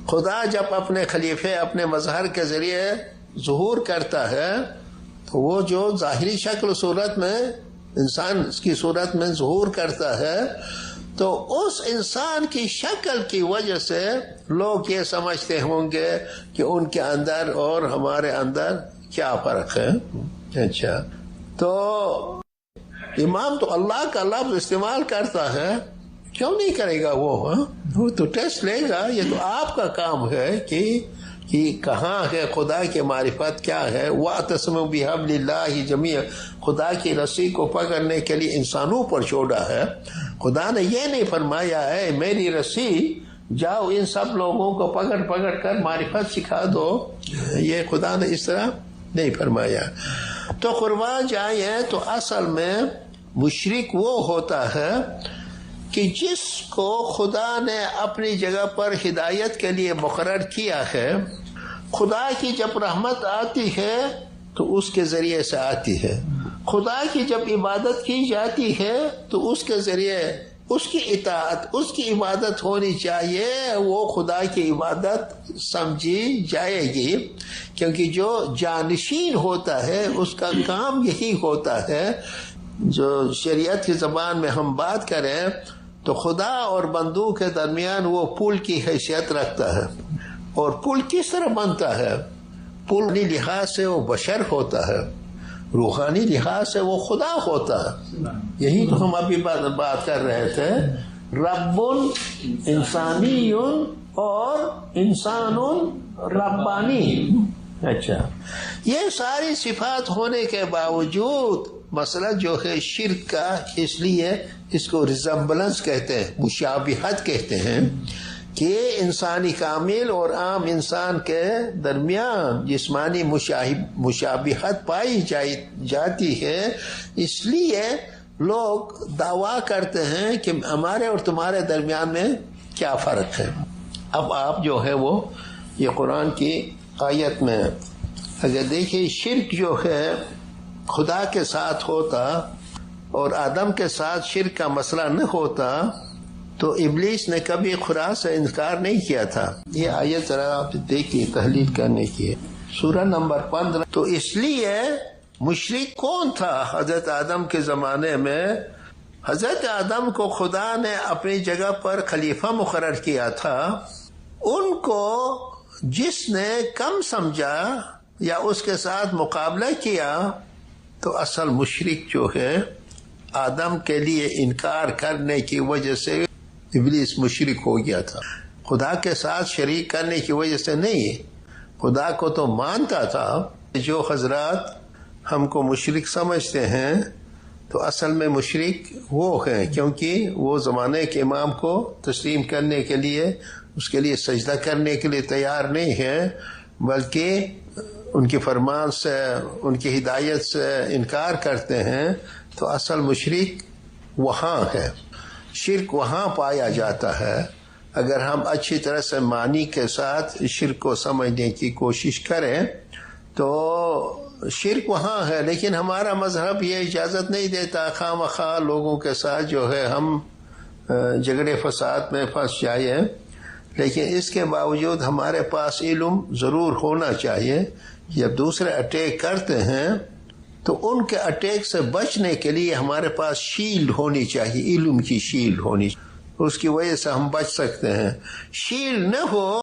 خدا جب اپنے خلیفے اپنے مظہر کے ذریعے ظہور کرتا ہے تو وہ جو ظاہری شکل صورت میں انسان کی صورت میں ظہور کرتا ہے تو اس انسان کی شکل کی وجہ سے لوگ یہ سمجھتے ہوں گے کہ ان کے اندر اور ہمارے اندر کیا فرق ہے. اچھا، تو امام تو اللہ کا لفظ استعمال کرتا ہے، کیوں نہیں کرے گا وہ تو ٹیسٹ لے گا. یہ تو آپ کا کام ہے کہ کہاں ہے خدا کی معرفت کیا ہے. وَاعْتَصِمُوا بِحَبْلِ اللَّهِ جَمِيعًا، خدا کی رسی کو پکڑنے کے لیے انسانوں پر چھوڑا ہے. خدا نے یہ نہیں فرمایا ہے میری رسی جاؤ ان سب لوگوں کو پکڑ پکڑ کر معرفت سکھا دو، یہ خدا نے اس طرح نہیں فرمایا. تو قربان جائیں تو اصل میں مشرک وہ ہوتا ہے کہ جس کو خدا نے اپنی جگہ پر ہدایت کے لیے مقرر کیا ہے، خدا کی جب رحمت آتی ہے تو اس کے ذریعے سے آتی ہے. خدا کی جب عبادت کی جاتی ہے تو اس کے ذریعے اس کی اطاعت، اس کی عبادت ہونی چاہیے، وہ خدا کی عبادت سمجھی جائے گی. کیونکہ جو جانشین ہوتا ہے اس کا کام یہی ہوتا ہے. جو شریعت کی زبان میں ہم بات کریں تو خدا اور بندوں کے درمیان وہ پل کی حیثیت رکھتا ہے. اور پل کس طرح بنتا ہے؟ پل لحاظ سے وہ بشر ہوتا ہے، روحانی لحاظ سے وہ خدا ہوتا ہے. یہی تو ہم ابھی بات کر رہے تھے، رب انسانی اور انسان ربانی. اچھا، یہ ساری صفات ہونے کے باوجود مسئلہ جو ہے شرک کا، اس لیے اس کو ریزمبلنس کہتے ہیں، مشابہت کہتے ہیں، کہ انسانی کامل اور عام انسان کے درمیان جسمانی مشابہت پائی جاتی ہے. اس لیے لوگ دعویٰ کرتے ہیں کہ ہمارے اور تمہارے درمیان میں کیا فرق ہے. اب آپ جو ہے وہ یہ قرآن کی آیت میں اگر دیکھیں، شرک جو ہے خدا کے ساتھ ہوتا اور آدم کے ساتھ شرک کا مسئلہ نہ ہوتا تو ابلیس نے کبھی خدا سے انکار نہیں کیا تھا. یہ آیت ذرا آپ دیکھیے، تحلیل کرنے کی ہے، سورہ نمبر 15. تو اس لیے مشرک کون تھا حضرت آدم کے زمانے میں؟ حضرت آدم کو خدا نے اپنی جگہ پر خلیفہ مقرر کیا تھا. ان کو جس نے کم سمجھا یا اس کے ساتھ مقابلہ کیا تو اصل مشرک جو ہے آدم کے لیے انکار کرنے کی وجہ سے ابلیس مشرک ہو گیا تھا. خدا کے ساتھ شریک کرنے کی وجہ سے نہیں، خدا کو تو مانتا تھا. جو حضرات ہم کو مشرک سمجھتے ہیں تو اصل میں مشرک وہ ہیں کیونکہ وہ زمانے کے امام کو تسلیم کرنے کے لیے، اس کے لیے سجدہ کرنے کے لیے تیار نہیں ہے، بلکہ ان کی فرمان سے، ان کی ہدایت سے انکار کرتے ہیں. تو اصل مشرک وہاں ہے، شرک وہاں پایا جاتا ہے. اگر ہم اچھی طرح سے معنی کے ساتھ شرک کو سمجھنے کی کوشش کریں تو شرک وہاں ہے. لیکن ہمارا مذہب یہ اجازت نہیں دیتا خواہ مخواہ لوگوں کے ساتھ جو ہے ہم جھگڑے فساد میں پھنس جائیں. لیکن اس کے باوجود ہمارے پاس علم ضرور ہونا چاہیے. جب دوسرے اٹیک کرتے ہیں تو ان کے اٹیک سے بچنے کے لیے ہمارے پاس شیلڈ ہونی چاہیے، علم کی شیلڈ ہونی چاہیے، اس کی وجہ سے ہم بچ سکتے ہیں. شیلڈ نہ ہو